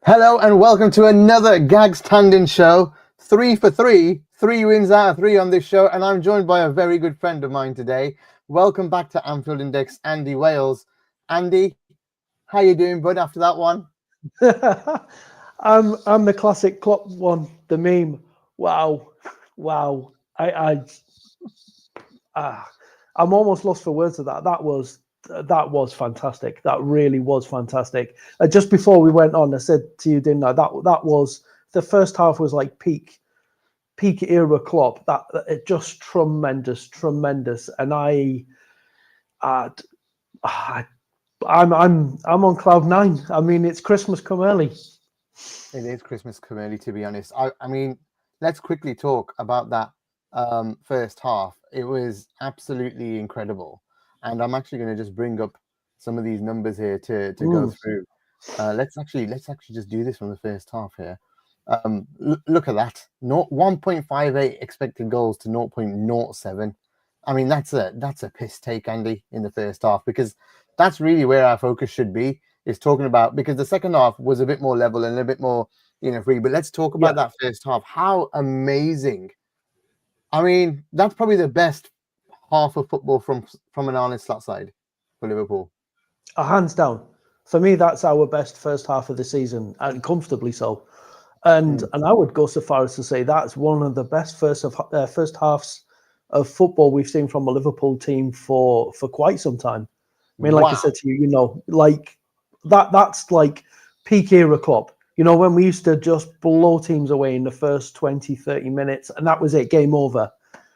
Hello and welcome to another Gags Tandon show. 3 for 3, 3 wins out of 3 on this show, and I'm joined by a very good friend of mine today. Welcome back to Anfield Index, Andy Wales. Andy, how you doing, bud, after that one? I'm the classic Klopp one, the meme. Wow. I'm almost lost for words of that. That was fantastic. That really was fantastic. Just before we went on, I said to you, didn't I? That was the first half was like peak era Klopp. That it just tremendous. And I'm on cloud nine. I mean, it's Christmas come early. It is Christmas come early, to be honest. I mean, let's quickly talk about that first half. It was absolutely incredible. And I'm actually going to just bring up some of these numbers here to go through. Let's actually just do this from the first half here. Look at that. 1.58 expected goals to 0.07. I mean, that's a piss take, Andy, in the first half, because that's really where our focus should be, is talking about, because the second half was a bit more level and a bit more, free. But let's talk about that first half. How amazing. I mean, that's probably the best half of football from an Arne Slot side for Liverpool. Hands down. For me, that's our best first half of the season, and comfortably so. And I would go so far as to say that's one of the best first halves of football we've seen from a Liverpool team for quite some time. I mean, like I said to you, like that's like peak era Klopp. When we used to just blow teams away in the first 20, 30 minutes, and that was it, game over.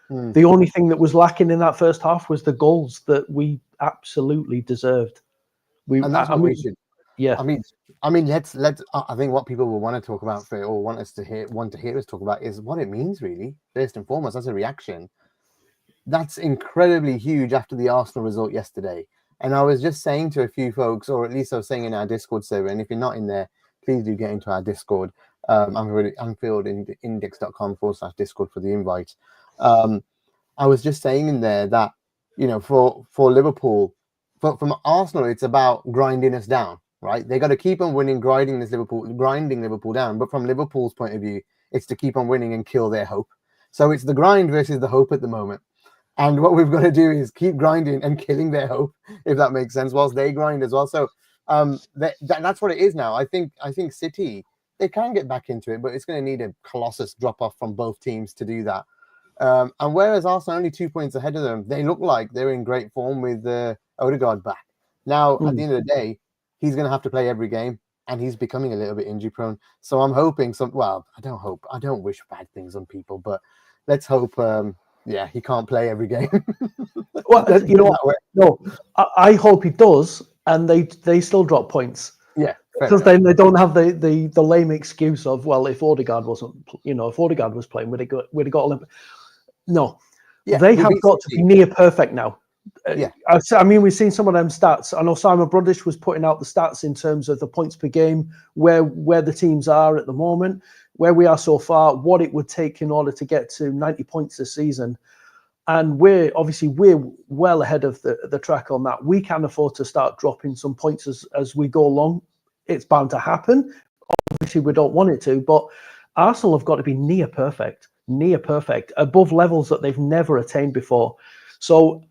The only thing that was lacking in that first half was the goals that we absolutely deserved. And that's what we should. Yeah. I mean, let's. I think what people will want to talk about or want to hear us talk about is what it means, really. First and foremost, as a reaction, that's incredibly huge after the Arsenal result yesterday. And I was just saying to a few folks, or at least I was saying in our Discord server, and if you're not in there, please do get into our Discord. Anfieldindex.com/Discord for the invite. I was just saying in there that, for Liverpool, from Arsenal, it's about grinding us down, right? They got to keep on winning, grinding Liverpool down. But from Liverpool's point of view, it's to keep on winning and kill their hope. So it's the grind versus the hope at the moment. And what we've got to do is keep grinding and killing their hope, if that makes sense, whilst they grind as well. So that's what it is now. I think City, they can get back into it, but it's going to need a colossus drop-off from both teams to do that. And whereas Arsenal only 2 points ahead of them, they look like they're in great form with Odegaard back. Now, at the end of the day, he's going to have to play every game, and he's becoming a little bit injury-prone. So I'm hoping I don't wish bad things on people, but let's hope... he can't play every game. Well, you know what? No, I hope he does, and they still drop points. Yeah, because then they don't have the lame excuse of, well, if Odegaard wasn't, if Odegaard was playing, we'd have got Olympic. No, they have got to be near perfect now. I mean, we've seen some of them stats. I know Simon Brundish was putting out the stats in terms of the points per game, where the teams are at the moment, where we are so far, what it would take in order to get to 90 points this season. And we're well ahead of the track on that. We can afford to start dropping some points as we go along. It's bound to happen. Obviously, we don't want it to, but Arsenal have got to be near perfect, above levels that they've never attained before. So,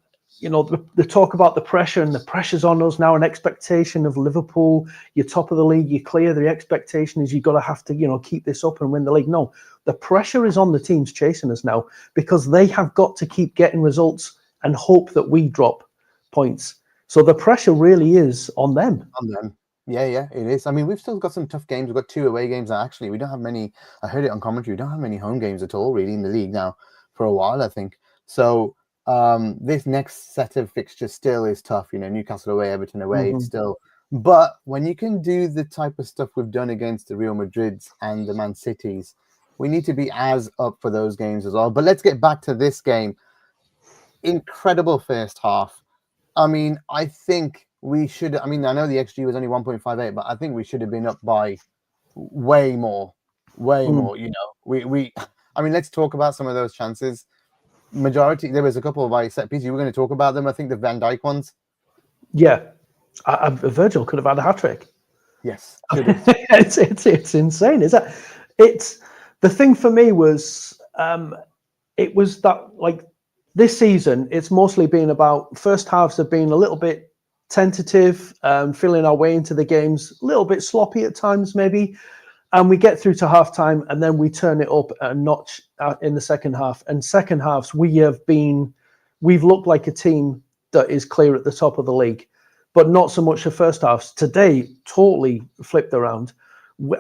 the talk about the pressure, and the pressure's on us now, an expectation of Liverpool, you're top of the league, you're clear. The expectation is you've got to have to, keep this up and win the league. No, the pressure is on the teams chasing us now, because they have got to keep getting results and hope that we drop points. So the pressure really is on them. Yeah, it is. I mean, we've still got some tough games. We've got 2 away games now. Actually, we don't have many. I heard it on commentary. We don't have many home games at all, really, in the league now for a while, I think. So this next set of fixtures still is tough. Newcastle away, Everton away, it's still. But when you can do the type of stuff we've done against the Real Madrids and the Man Cities, we need to be as up for those games as well. But let's get back to this game. Incredible first half. I mean, I think we should. I mean, I know the XG was only 1.58, but I think we should have been up by way more. We. I mean, let's talk about some of those chances. Majority, there was a couple of set pieces. You were going to talk about them. I think the Van Dijk ones. Yeah, Virgil could have had a hat trick. Yes, it's insane. Is that it's the thing for me was it was that like this season it's mostly been about first halves have been a little bit tentative, feeling our way into the games, a little bit sloppy at times maybe, and we get through to halftime and then we turn it up a notch in the second half. And second halves we've looked like a team that is clear at the top of the league, but not so much the first halves. Today, totally flipped around.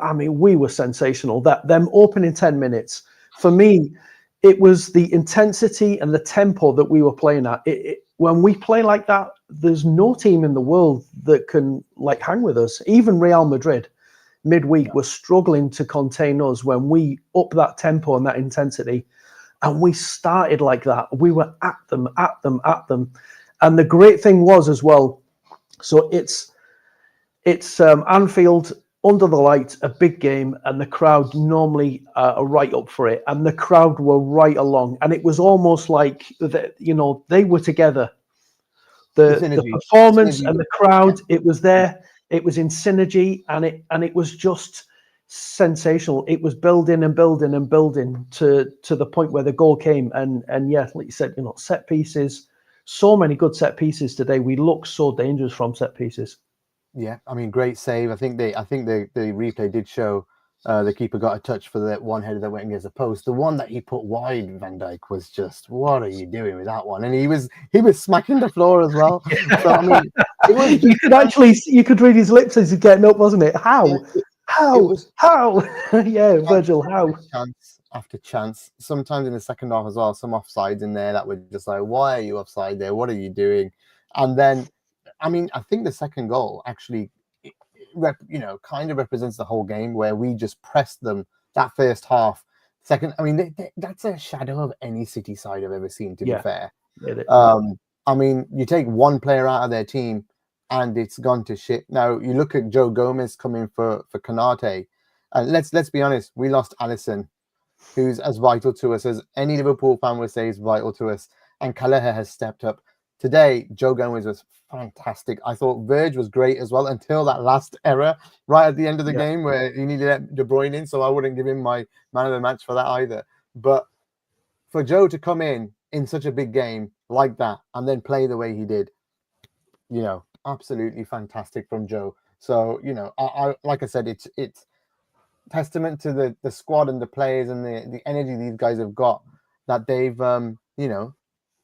I mean, we were sensational. That them opening 10 minutes, for me, it was the intensity and the tempo that we were playing at. When we play like that, there's no team in the world that can like hang with us. Even Real Madrid, midweek, were struggling to contain us when we up that tempo and that intensity. And we started like that. We were at them. And the great thing was as well, so it's Anfield, under the lights, a big game, and the crowd normally are right up for it. And the crowd were right along. And it was almost like, they were together. The performance and the crowd, it was there. It was in synergy, and it was just sensational. It was building and building and building to the point where the goal came. And yeah, like you said, set pieces, so many good set pieces today. We look so dangerous from set pieces. Yeah, I mean, great save. I think the replay did show the keeper got a touch for that one header that went against the post. The one that he put wide, Van Dijk, was just, what are you doing with that one? And he was smacking the floor as well. So I mean, it was you could read his lips as he's getting up, wasn't it? How? Yeah, Virgil, how? Chance after chance. Sometimes in the second half as well, some offsides in there that were just like, why are you offside there? What are you doing? And then, I mean, I think the second goal actually, kind of represents the whole game, where we just pressed them that first half. Second, I mean, that's a shadow of any City side I've ever seen, to be fair. I mean, you take one player out of their team and it's gone to shit. Now, you look at Joe Gomez coming for Konate, and let's be honest, we lost Alisson, who's as vital to us as any Liverpool fan would say is vital to us, and Kelleher has stepped up. Today, Joe Gomez was fantastic. I thought Verge was great as well until that last error right at the end of the game where he needed De Bruyne in, so I wouldn't give him my man of the match for that either. But for Joe to come in such a big game like that and then play the way he did, absolutely fantastic from Joe. So, I like I said, it's testament to the squad and the players and the energy these guys have got, that they've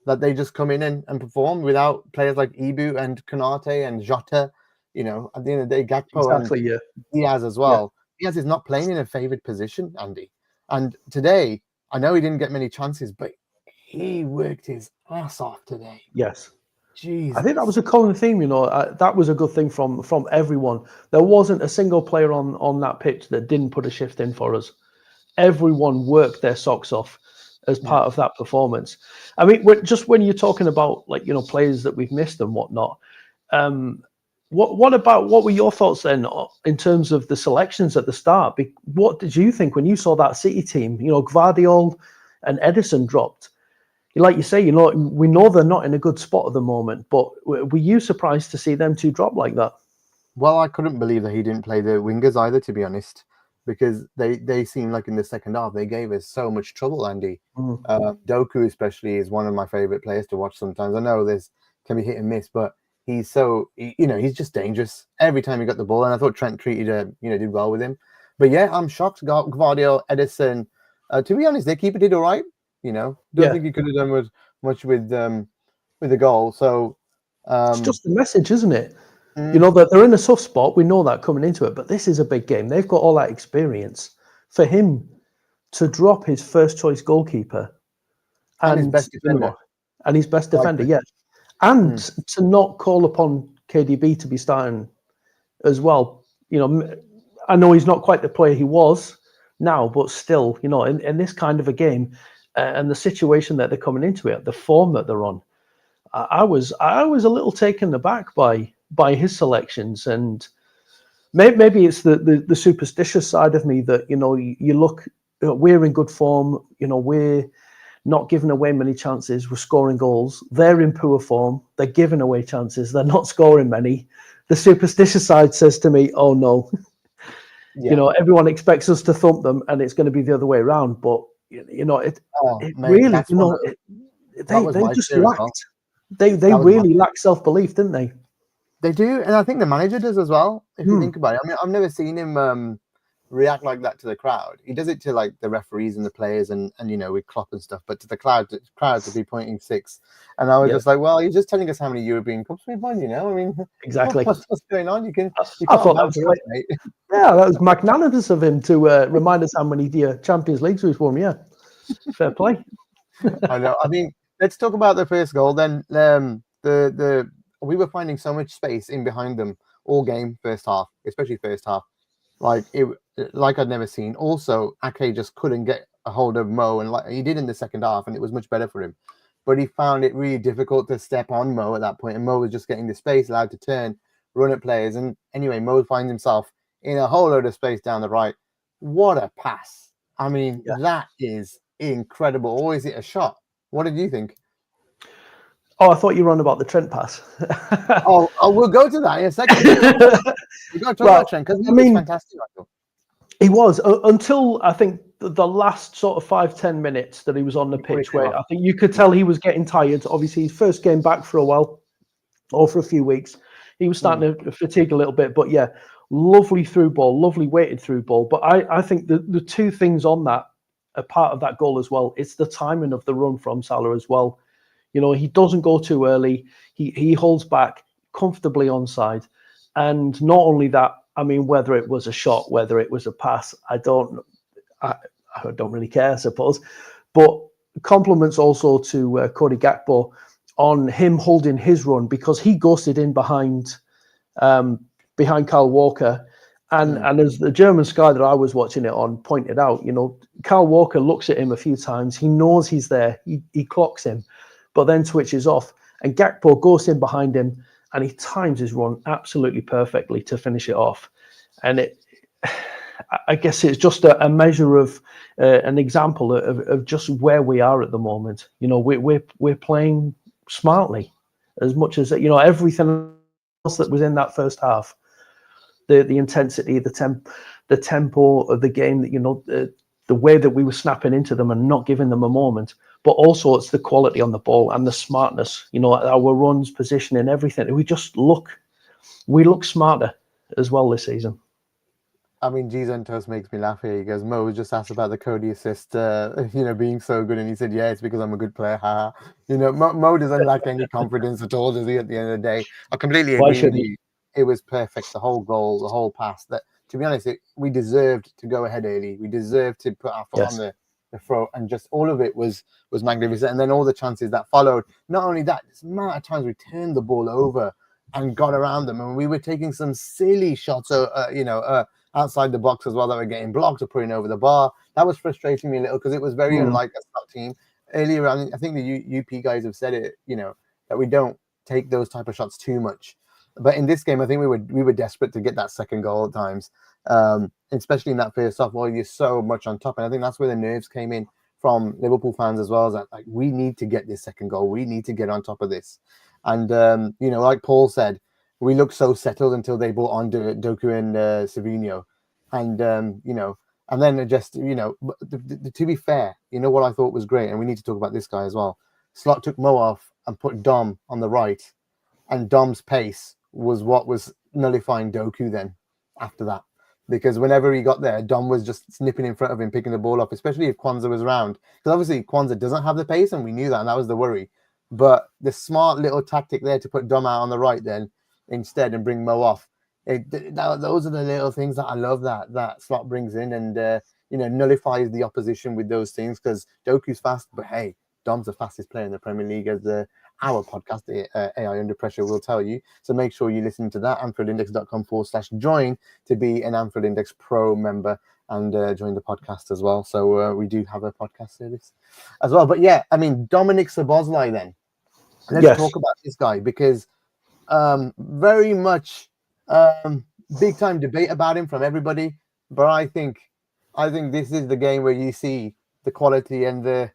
that they just come in and perform without players like Ibu and Konate and Jota. At the end of the day, Gakpo and Diaz as well. Yeah. Diaz is not playing in a favoured position, Andy. And today, I know he didn't get many chances, but he worked his ass off today. Yes. Jesus. I think that was a common theme, that was a good thing from everyone. There wasn't a single player on that pitch that didn't put a shift in for us. Everyone worked their socks off as part of that performance. I mean, just when you're talking about players that we've missed and whatnot, what were your thoughts then in terms of the selections at the start? What did you think when you saw that City team? Gvardiol and Edison dropped. Like you say, we know they're not in a good spot at the moment, but were you surprised to see them two drop like that? Well, I couldn't believe that he didn't play the wingers either, to be honest, because they seemed like in the second half they gave us so much trouble, Andy. Doku especially is one of my favorite players to watch sometimes. I know can be hit and miss, but he's he's just dangerous every time he got the ball, and I thought Trent did well with him. But yeah, I'm shocked. Gvardiol, Edison, to be honest, their keeper did all right. Don't think he could have done much with the goal. So it's just the message, isn't it? That they're in a soft spot. We know that coming into it, but this is a big game. They've got all that experience. For him to drop his first choice goalkeeper and his best defender, yes, and to not call upon KDB to be starting as well. I know he's not quite the player he was now, but still, in this kind of a game. And the situation that they're coming into it, the form that they're on, I was a little taken aback by his selections, and maybe it's the superstitious side of me that you look, we're in good form, we're not giving away many chances. We're scoring goals. They're in poor form. They're giving away chances. They're not scoring many. The superstitious side says to me, "Oh no." Yeah. Everyone expects us to thump them, and it's going to be the other way around. But really, they just lacked. They really lack self-belief, didn't they? They do, and I think the manager does as well. If you think about it, I mean, I've never seen him react like that to the crowd. He does it to like the referees and the players, and with Klopp and stuff. But to the crowd to be pointing 6, and I was just like, well, you're just telling us how many European Cups we've won. I mean, exactly. What's going on? You can't that was mate. Yeah, that was magnanimous of him to remind us how many Champions Leagues we've won. Yeah, fair play. I know. I mean, let's talk about the first goal then. We were finding so much space in behind them all game, first half, especially first half. Like I'd never seen. Also, Ake just couldn't get a hold of Mo, and like he did in the second half, and it was much better for him. But he found it really difficult to step on Mo at that point, and Mo was just getting the space, allowed to turn, run at players. And anyway, Mo finds himself in a whole load of space down the right. What a pass! I mean, that is incredible. Or is it a shot? What did you think? Oh, I thought you were on about the Trent pass. oh, we'll go to that in a second. We got to talk about Trent because he was fantastic. I thought he was until I think the last sort of 5-10 minutes that he was on the pitch, where I think you could tell he was getting tired. Obviously, his first game back for a while, or for a few weeks, he was starting to fatigue a little bit. But yeah, lovely through ball, lovely weighted through ball. But I think the two things on that, a part of that goal as well, it's the timing of the run from Salah as well. He doesn't go too early. He holds back comfortably onside. And not only that, I mean, whether it was a shot, whether it was a pass, I don't really care, I suppose. But compliments also to Cody Gakpo on him holding his run, because he ghosted in behind Kyle Walker. And as the German Sky that I was watching it on pointed out, Kyle Walker looks at him a few times. He knows he's there. He clocks him, but then switches off. And Gakpo goes in behind him, and he times his run absolutely perfectly to finish it off. And I guess it's just a measure of an example of just where we are at the moment. We're playing smartly as much as everything else that was in that first half. The intensity, the tempo of the game, the way that we were snapping into them and not giving them a moment. But also it's the quality on the ball and the smartness, our runs, positioning, everything. We look smarter as well this season. I mean, Gizon Toast makes me laugh here. He goes, Mo was just asked about the Cody assist, being so good. And he said, yeah, it's because I'm a good player. Mo doesn't lack any confidence at all, does he, at the end of the day? I completely agree with you. It was perfect. The whole goal, the whole pass. That, to be honest, we deserved to go ahead early. We deserved to put our foot on the throat, and just all of it was magnificent. And then all the chances that followed. Not only that, the amount of times we turned the ball over and got around them, and we were taking some silly shots, outside the box as well, that were getting blocked or putting over the bar. That was frustrating me a little, because it was very unlike a Scott team. Earlier, I think the UP guys have said it, that we don't take those type of shots too much. But in this game, I think we were desperate to get that second goal at times, especially in that first half, while you're so much on top. And I think that's where the nerves came in from Liverpool fans as well, as that, like, we need to get this second goal. We need to get on top of this. And, like Paul said, we looked so settled until they brought on Doku and Savinho. And, and then just, to be fair, what I thought was great, and we need to talk about this guy as well. Slot took Mo off and put Dom on the right, and Dom's pace was what was nullifying Doku then after that. Because whenever he got there, Dom was just snipping in front of him, picking the ball up, especially if Kwanzaa was around. Because obviously Kwanzaa doesn't have the pace, and we knew that, and that was the worry. But the smart little tactic there to put Dom out on the right then instead and bring Mo off. Those are the little things that I love that Slot brings in, and nullifies the opposition with those things, because Doku's fast, but hey, Dom's the fastest player in the Premier League, as our podcast, AI Under Pressure, will tell you. So make sure you listen to that, AnfieldIndex.com/join to be an Anfield Index Pro member and join the podcast as well. So we do have a podcast service as well. But yeah, I mean, Dominic Szoboszlai then. Let's talk about this guy, because very much big time debate about him from everybody. But I think this is the game where you see the quality and the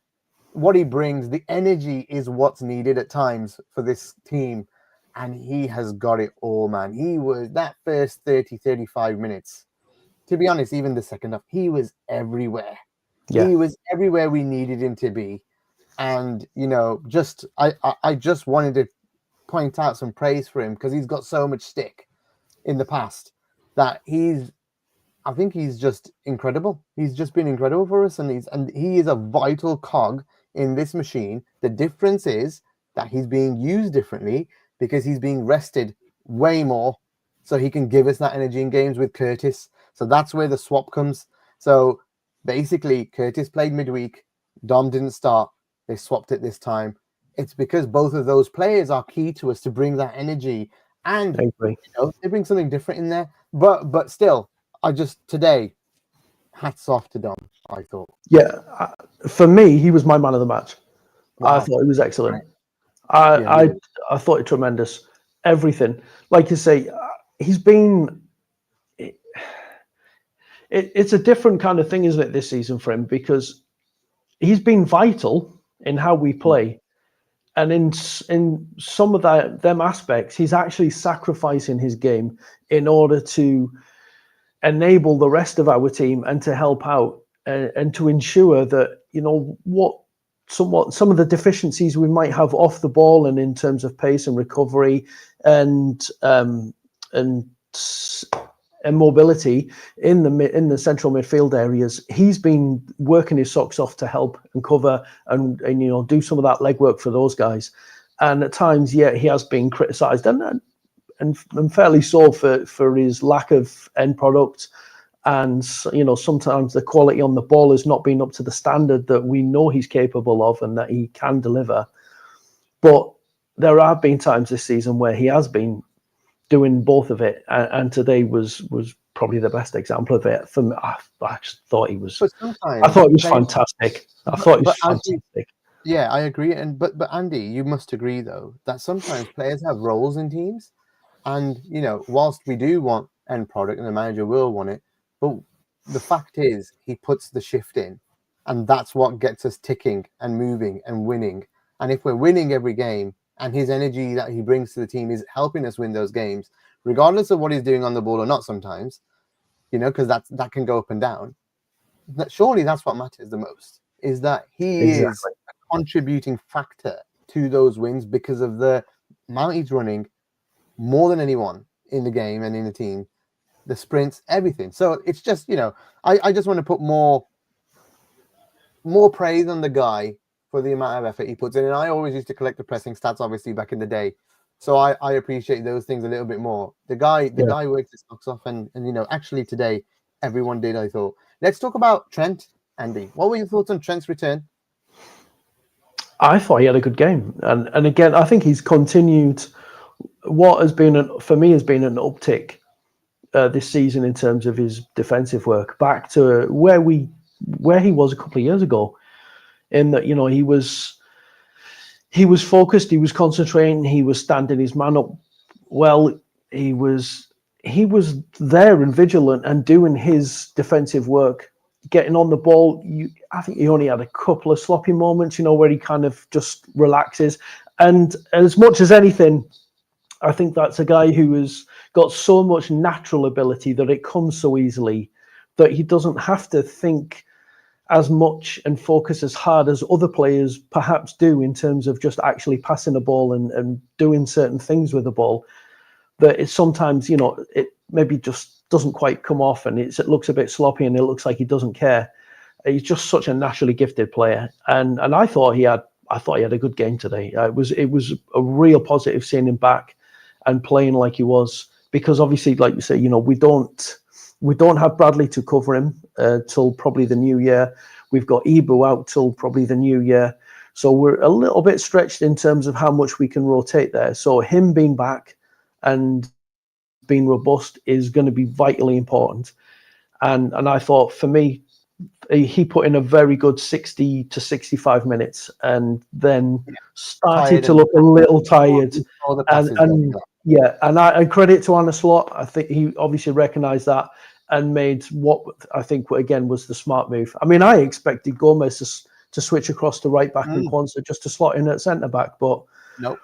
what he brings, the energy is what's needed at times for this team. And he has got it all, man. He was that first 30, 35 minutes. To be honest, even the second half, he was everywhere. Yeah. He was everywhere we needed him to be. And, you know, I just wanted to point out some praise for him because he's got so much stick in the past that I think he's just incredible. He's just been incredible for us, and he is a vital cog in this machine. The difference is that he's being used differently because he's being rested way more, so he can give us that energy in games with Curtis. So that's where the swap comes. So basically, Curtis played midweek, Dom didn't start. They swapped it this time. It's because both of those players are key to us to bring that energy, and you know, they bring something different in there. But still, today, hats off to Dom. I thought. Yeah, for me, he was my man of the match. Wow. I thought he was excellent. I thought it tremendous. Everything, like you say, he's been. It's a different kind of thing, isn't it, this season for him, because he's been vital in how we play, and in some of them aspects, he's actually sacrificing his game in order to enable the rest of our team and to help out and to ensure that, you know, some of the deficiencies we might have off the ball and in terms of pace and recovery and mobility in the central midfield areas, he's been working his socks off to help and cover and you know, do some of that legwork for those guys. And at times, yeah, he has been criticised and fairly so for his lack of end product. And, you know, sometimes the quality on the ball has not been up to the standard that we know he's capable of and that he can deliver. But there have been times this season where he has been doing both of it. And today was probably the best example of it. For me, I just thought he was. I thought he was fantastic. Fantastic. Yeah, I agree. But Andy, you must agree though that sometimes players have roles in teams, and you know, whilst we do want end product and the manager will want it, but the fact is he puts the shift in, and that's what gets us ticking and moving and winning. And if we're winning every game, and his energy that he brings to the team is helping us win those games, regardless of what he's doing on the ball or not sometimes, you know, because that can go up and down. Surely that's what matters the most, is that he is a contributing factor to those wins because of the amount he's running more than anyone in the game and in the team, the sprints, everything. So it's just, you know, I just want to put more praise on the guy for the amount of effort he puts in. And I always used to collect the pressing stats, obviously, back in the day. So I appreciate those things a little bit more. The guy works his socks off, and you know, actually today, everyone did, I thought. Let's talk about Trent, Andy. What were your thoughts on Trent's return? I thought he had a good game. And again, I think he's continued what has been, for me, has been an uptick this season in terms of his defensive work, back to where he was a couple of years ago. In that, you know, he was focused, he was concentrating, he was standing his man up well, he was there and vigilant and doing his defensive work, getting on the ball. I think he only had a couple of sloppy moments, you know, where he kind of just relaxes. And as much as anything, I think that's a guy who has got so much natural ability that it comes so easily that he doesn't have to think as much and focus as hard as other players perhaps do in terms of just actually passing the ball and doing certain things with the ball. That it's sometimes, you know, it maybe just doesn't quite come off and it looks a bit sloppy and it looks like he doesn't care. He's just such a naturally gifted player. And I thought he had a good game today. It was a real positive seeing him back and playing like he was, because obviously, like you say, you know, we don't have Bradley to cover him till probably the new year. We've got Ibu out till probably the new year. So we're a little bit stretched in terms of how much we can rotate there. So him being back and being robust is going to be vitally important. And I thought, for me, he put in a very good 60 to 65 minutes and then started to look a little tired. And I credit to Arne Slot. I think he obviously recognised that and made what I think, again, was the smart move. I mean, I expected Gomez to switch across to right back and Quansah just to slot in at centre back. But nope.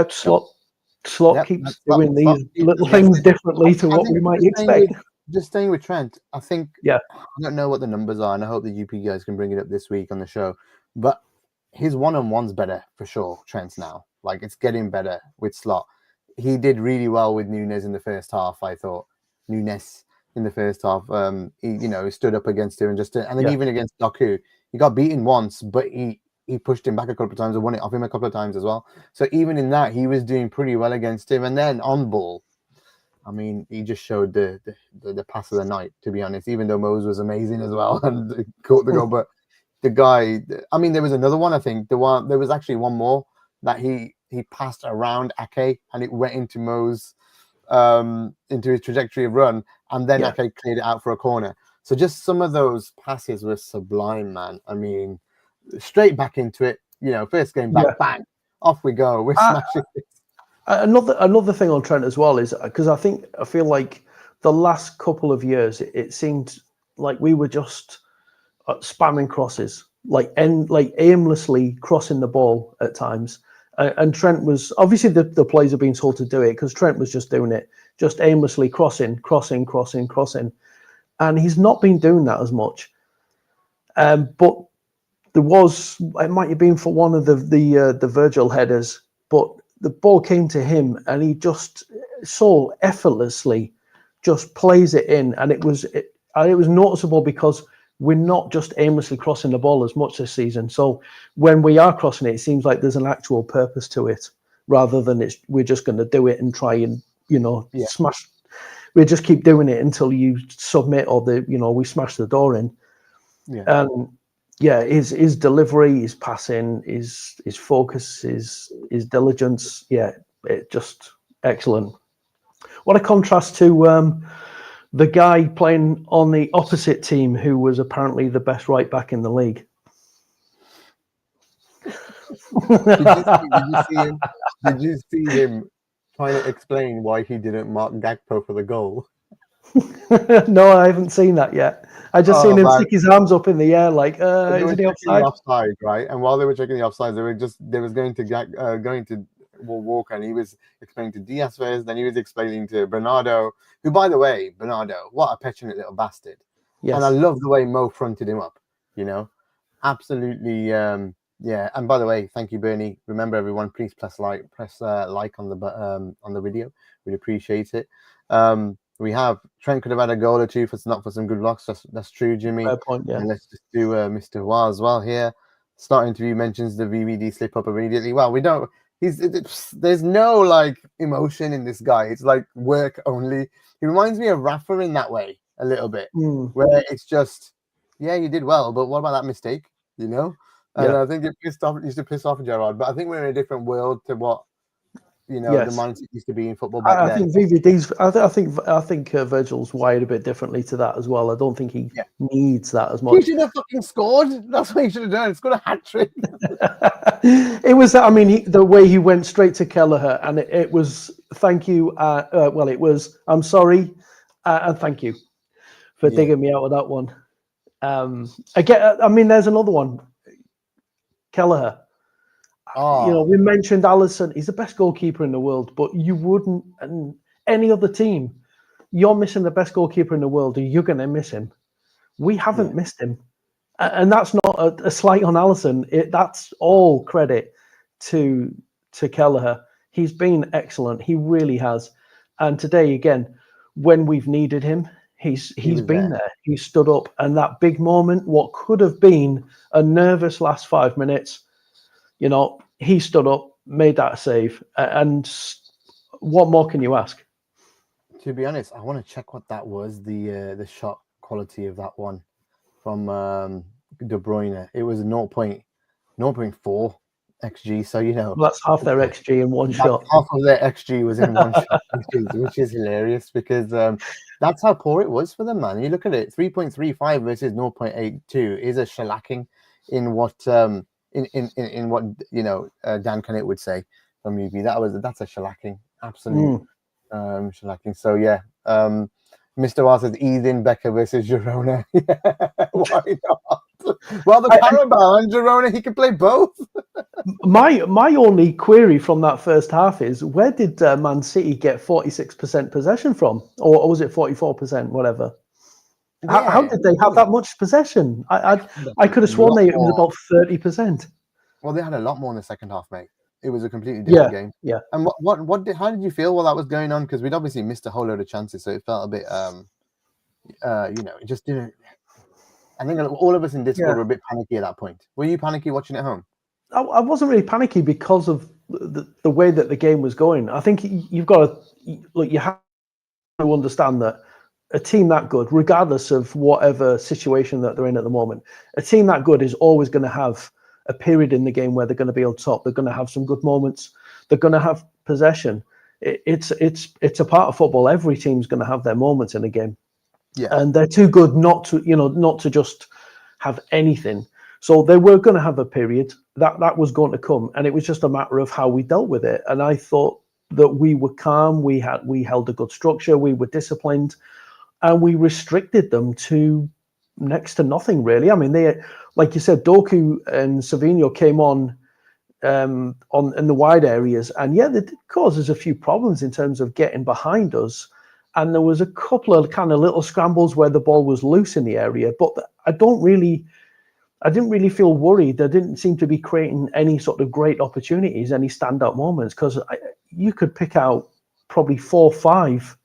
Slot keeps doing these little things differently to what we might expect. Just staying with Trent, I think. Yeah. I don't know what the numbers are, and I hope the UP guys can bring it up this week on the show. But his one-on-one's better for sure. Trent's now, like, it's getting better with Slot. He did really well with Nunes in the first half. I thought Nunes in the first half. He stood up against him and then even against Doku, he got beaten once, but he pushed him back a couple of times and won it off him a couple of times as well. So even in that, he was doing pretty well against him. And then on ball, I mean, he just showed the pass of the night, to be honest, even though Mose was amazing as well and caught the goal. But the guy, I mean, there was another one, I think. There was actually one more that he passed around Ake and it went into Mose, into his trajectory of run. And then Ake cleared it out for a corner. So just some of those passes were sublime, man. I mean, straight back into it, first game back, bang, off we go. We're smashing it. Another thing on Trent as well is because I feel like the last couple of years it seemed like we were just spamming crosses, like aimlessly crossing the ball at times. And Trent was obviously the players are being told to do it because Trent was just doing it, just aimlessly crossing, and he's not been doing that as much. But it might have been for one of the Virgil headers, but the ball came to him and he just so effortlessly just plays it in. And it was noticeable because we're not just aimlessly crossing the ball as much this season. So when we are crossing it, it seems like there's an actual purpose to it rather than we're just going to do it and try and, smash. We just keep doing it until you submit or we smash the door in. Yeah. His delivery, his passing, his focus, his diligence, it just excellent. What a contrast to the guy playing on the opposite team who was apparently the best right back in the league. Did you see him trying to explain why he didn't mark Gakpo for the goal? No, I haven't seen that yet. I just seen him stick his arms up in the air like, is he offside? Offside, right? And while they were checking the offside, they was going to Walker, and he was explaining to Diaz first, then he was explaining to Bernardo, who, by the way, what a petulant little bastard. Yes. And I love the way Mo fronted him up, absolutely. And by the way, thank you, Bernie. Remember, everyone, please press like on the video. We'd appreciate it. We have Trent could have had a goal or two for some good blocks. That's true, Jimmy. Fair point, yeah. And let's just do Mr. Wah as well here. Start interview mentions the VVD slip up immediately. Well, we don't. There's no emotion in this guy. It's like work only. He reminds me of Rafa in that way a little bit, where it's just, you did well, but what about that mistake? And I think it used to piss off Gerard. But I think we're in a different world to what the mindset used to be in football back then. I think VVD's. I think Virgil's wired a bit differently to that as well. I don't think he needs that as much. He should have fucking scored. That's what he should have done. It's got a hat trick. It was. I mean, the way he went straight to Kelleher, and it was thank you. It was I'm sorry, and thank you for digging me out of that one. Again, I mean, there's another one. Kelleher. We mentioned Alisson. He's the best goalkeeper in the world, but you wouldn't, and any other team, you're missing the best goalkeeper in the world, and you're going to miss him. We haven't missed him, and that's not a slight on Alisson. That's all credit to Kelleher. He's been excellent. He really has. And today, again, when we've needed him, he's been there. He stood up, and that big moment, what could have been a nervous last 5 minutes. He stood up, made that save, and what more can you ask? To be honest, I want to check what that was, the shot quality of that one from De Bruyne. It was 0.4 XG, so well, that's half their XG in one shot. Half of their XG was in one shot, which is hilarious because that's how poor it was for them, man. You look at it, 3.35 versus 0.82 is a shellacking in what in what Dan Cannett would say from UB. That's a shellacking, absolute shellacking. So Mr. Wah says Ethan Becker versus Girona. Why not? Well, the Carabao and Girona, he could play both. My only query from that first half is, where did Man City get 46% possession from? Or was it 44%, whatever? Yeah, how did they have that much possession? I could have sworn it was about 30%. Well, they had a lot more in the second half, mate. It was a completely different game. Yeah. And how did you feel while that was going on? Because we'd obviously missed a whole load of chances, so it felt a bit, it just didn't. I think all of us in Discord were a bit panicky at that point. Were you panicky watching at home? I wasn't really panicky because of the way that the game was going. I think you've got to look. You have to understand that a team that good, regardless of whatever situation that they're in at the moment, a team that good is always going to have a period in the game where they're going to be on top. They're going to have some good moments. They're going to have possession. It's a part of football. Every team's going to have their moments in a game. Yeah, and they're too good not to just have anything. So they were going to have a period that was going to come, and it was just a matter of how we dealt with it. And I thought that we were calm. We held a good structure. We were disciplined, and we restricted them to next to nothing, really. I mean, they, like you said, Doku and Savinho came on in the wide areas, and they did cause us a few problems in terms of getting behind us. And there was a couple of kind of little scrambles where the ball was loose in the area, but I didn't really feel worried. They didn't seem to be creating any sort of great opportunities, any standout moments, because you could pick out probably 4 or 5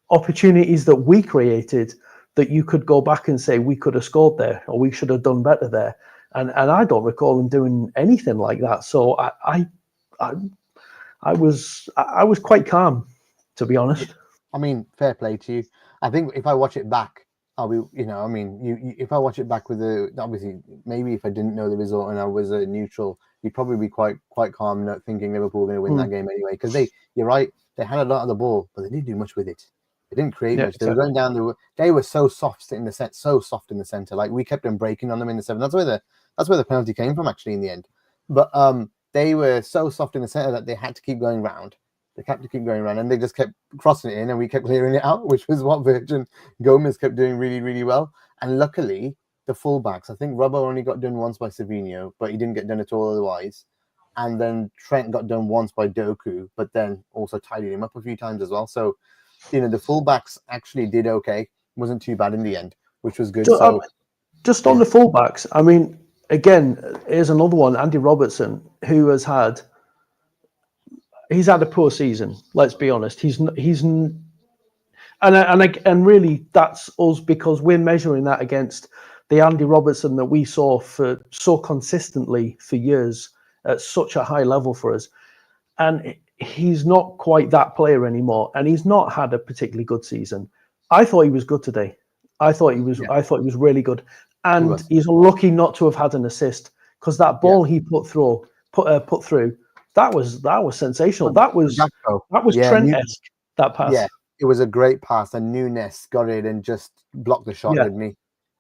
opportunities that we created that you could go back and say we could have scored there or we should have done better there. And I don't recall them doing anything like that. So I was quite calm, to be honest. I mean, fair play to you. I think if I watch it back, I'll be, if I watch it back with obviously, maybe if I didn't know the result and I was a neutral, you'd probably be quite calm, not thinking Liverpool were going to win that game anyway. Because you're right, they had a lot of the ball, but they didn't do much with it. They didn't create much. They were going down. They were so soft in the center. Like we kept them breaking on them in the 7. That's where the penalty came from, actually, in the end. But they were so soft in the center that they had to keep going round. They kept to keep going around, and they just kept crossing it in, and we kept clearing it out, which was what Virgin Gomez kept doing really, really well. And luckily, the fullbacks, I think Robbo only got done once by Savinho, but he didn't get done at all otherwise. And then Trent got done once by Doku, but then also tidied him up a few times as well. So, the fullbacks actually did okay. Wasn't too bad in the end, which was good. Just on the fullbacks, I mean, again, here's another one, Andy Robertson, who has had a poor season. Let's be honest. And really that's us, because we're measuring that against the Andy Robertson that we saw for so consistently for years at such a high level for us. And he's not quite that player anymore, and he's not had a particularly good season. I thought he was good today. I thought he was really good, and he's lucky not to have had an assist, because that ball he put through. That was sensational. That was Trent-esque, that pass. Yeah, it was a great pass, and Nunes got it and just blocked the shot, didn't he?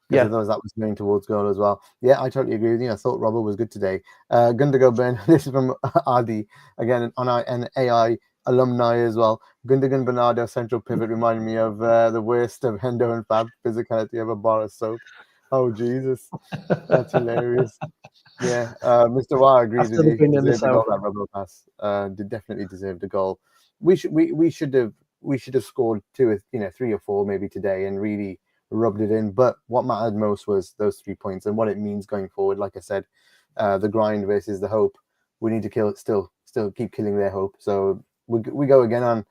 Yeah, that was going towards goal as well. Yeah, I totally agree with you. I thought Robert was good today. Gundogan Ben, this is from Adi again on an AI alumni as well. Gundogan Bernardo central pivot reminded me of the worst of Hendo and Fab physicality of a bar of soap. Oh Jesus, that's hilarious. Yeah, Mr. Wah agrees with you. Deserved the goal, that rubber pass. Definitely deserved the goal. We should have scored 2 or 3 or 4 maybe today and really rubbed it in. But what mattered most was those 3 points and what it means going forward. Like I said, the grind versus the hope. We need to still keep killing their hope. So we go again on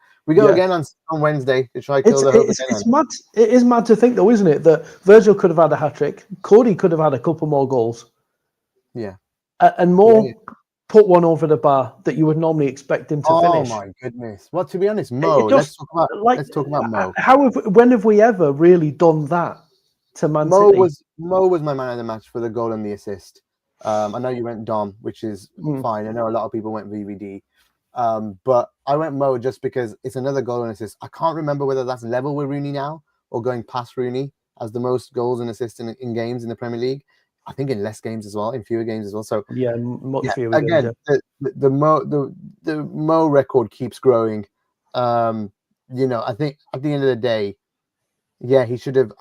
Wednesday to try kill the hope again. It's mad. It is mad to think, though, isn't it, that Virgil could have had a hat-trick. Cody could have had a couple more goals. Yeah. And Mo put one over the bar that you would normally expect him to finish. Oh, my goodness. Well, to be honest, Mo, let's talk about Mo. When have we ever really done that to Man City? Mo was my man of the match for the goal and the assist. I know you went Dom, which is fine. I know a lot of people went VVD. But I went Mo just because it's another goal and assist. I can't remember whether that's level with Rooney now or going past Rooney as the most goals and assists in games in the Premier League. I think in less games as well, in fewer games as well. So fewer again, games, the Mo record keeps growing. I think at the end of the day, Yeah, he should have.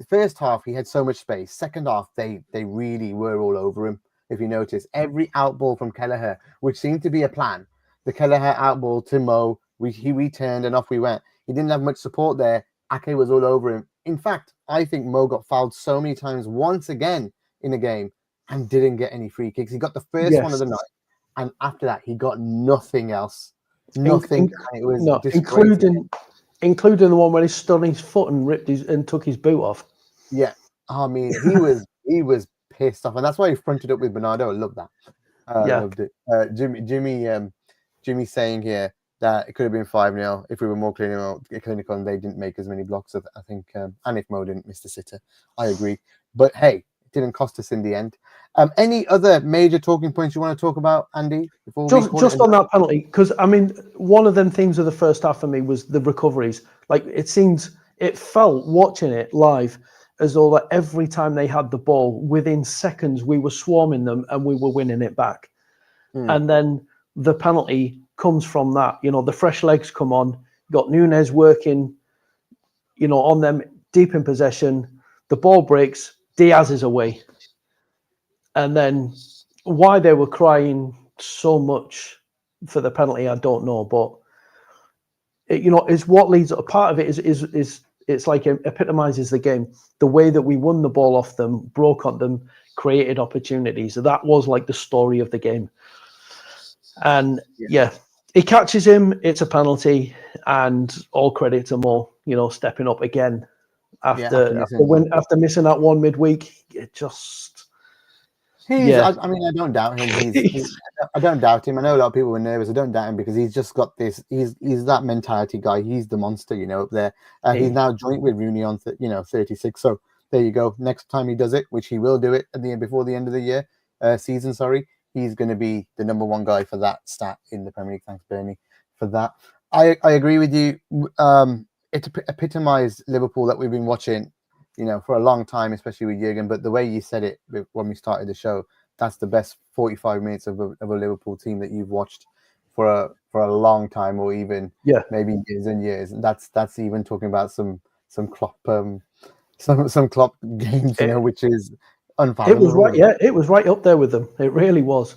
First half, he had so much space. Second half, they really were all over him. If you notice, every outball from Kelleher, which seemed to be a plan, the Kelleher outball to Mo, he returned and off we went. He didn't have much support there. Ake was all over him. In fact, I think Mo got fouled so many times once again in a game and didn't get any free kicks. He got the first one of the night, and after that, he got nothing else. Nothing. It was including the one where he stood on his foot and took his boot off. Yeah, I mean, he was pissed off, and that's why he fronted up with Bernardo. I love that. Loved it. Jimmy saying here that it could have been 5-0 if we were more clinical and they didn't make as many blocks. I think, and if Mo didn't miss the sitter. I agree. But hey, it didn't cost us in the end. Any other major talking points you want to talk about, Andy? Just on that penalty, because I mean, one of them things of the first half for me was the recoveries. Like it felt watching it live as though that every time they had the ball, within seconds we were swarming them and we were winning it back. And then the penalty comes from that. You know, the fresh legs come on. Got Nunes working, you know, on them deep in possession. The ball breaks. Diaz is away. And then why they were crying so much for the penalty, I don't know. But it's what leads. A part of it is it's like it epitomizes the game. The way that we won the ball off them, broke on them, created opportunities. So that was like the story of the game. And he catches him. It's a penalty, and all credit to Mo, stepping up again after missing that one midweek. It just. I mean, I don't doubt him. I don't doubt him. I know a lot of people were nervous. I don't doubt him because he's just got this. He's that mentality guy. He's the monster, up there. He's now joint with Rooney on 36. So there you go. Next time he does it, which he will do it before the end of the year season. Sorry, he's going to be the number one guy for that stat in the Premier League. Thanks, Bernie, for that. I agree with you. It epitomized Liverpool that we've been watching. For a long time, especially with Jurgen, but the way you said it when we started the show, that's the best 45 minutes of a Liverpool team that you've watched for a long time, or even maybe years and years. And that's even talking about some Klopp some Klopp games, which is unfathomable. It was right up there with them. It really was.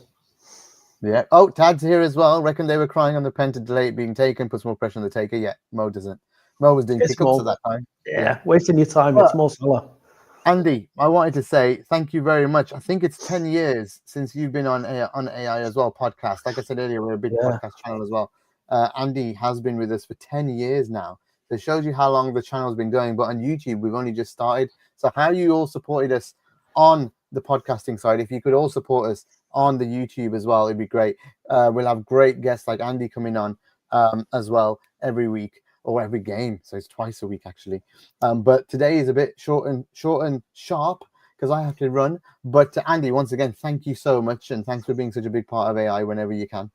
Yeah. Oh, Tad's here as well. Reckon they were crying on the pen to delay it being taken, puts more pressure on the taker. Yeah, Mo doesn't. Mo was doing pickups at that time. Yeah, wasting your time. It's more Salah. Andy, I wanted to say thank you very much. I think it's 10 years since you've been on AI as well, podcast. Like I said earlier, we're a big podcast channel as well. Andy has been with us for 10 years now. So it shows you how long the channel's been going. But on YouTube, we've only just started. So how you all supported us on the podcasting side, if you could all support us on the YouTube as well, it'd be great. We'll have great guests like Andy coming on as well every week. Or every game, so it's twice a week actually. But today is a bit short and sharp because I have to run. But Andy, once again, thank you so much, and thanks for being such a big part of AI whenever you can.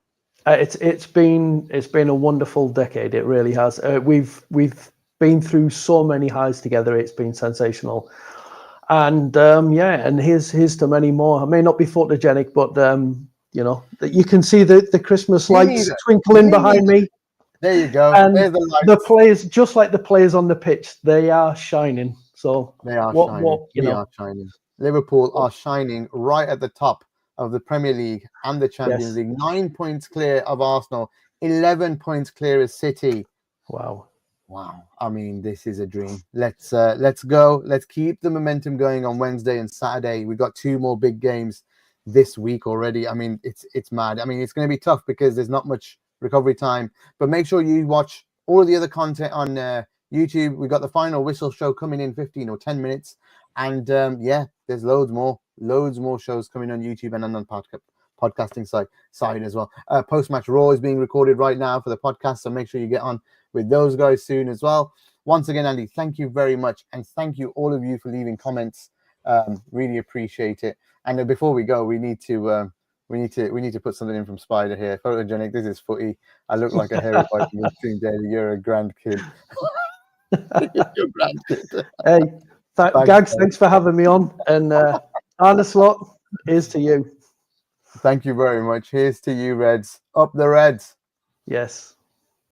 It's been a wonderful decade. It really has. We've been through so many highs together. It's been sensational, and and here's to many more. I may not be photogenic, but you can see the Christmas lights twinkling behind me. There you go. And the players, just like the players on the pitch, they are shining. So they are shining. We are shining. Liverpool are shining right at the top of the Premier League and the Champions League. 9 points clear of Arsenal, 11 points clear of City. Wow. I mean, this is a dream. Let's go. Let's keep the momentum going on Wednesday and Saturday. We've got 2 more big games this week already. I mean, it's mad. I mean, it's going to be tough because there's not much recovery time, but make sure you watch all of the other content on YouTube. We've got the final whistle show coming in 15 or 10 minutes, and there's loads more shows coming on YouTube and on the podcasting side as well. Post-match Raw is being recorded right now for the podcast, so make sure you get on with those guys soon as well. Once again, Andy, thank you very much, and thank you all of you for leaving comments. Really appreciate it. And before we go, we need to put something in from Spider here. Photogenic. This is footy. I look like a hairy white Muslim daily. You're a grand kid. You're a grand kid. Hey, Gags, thanks for having me on. And Arneslot, here's to you. Thank you very much. Here's to you, Reds. Up the Reds. Yes.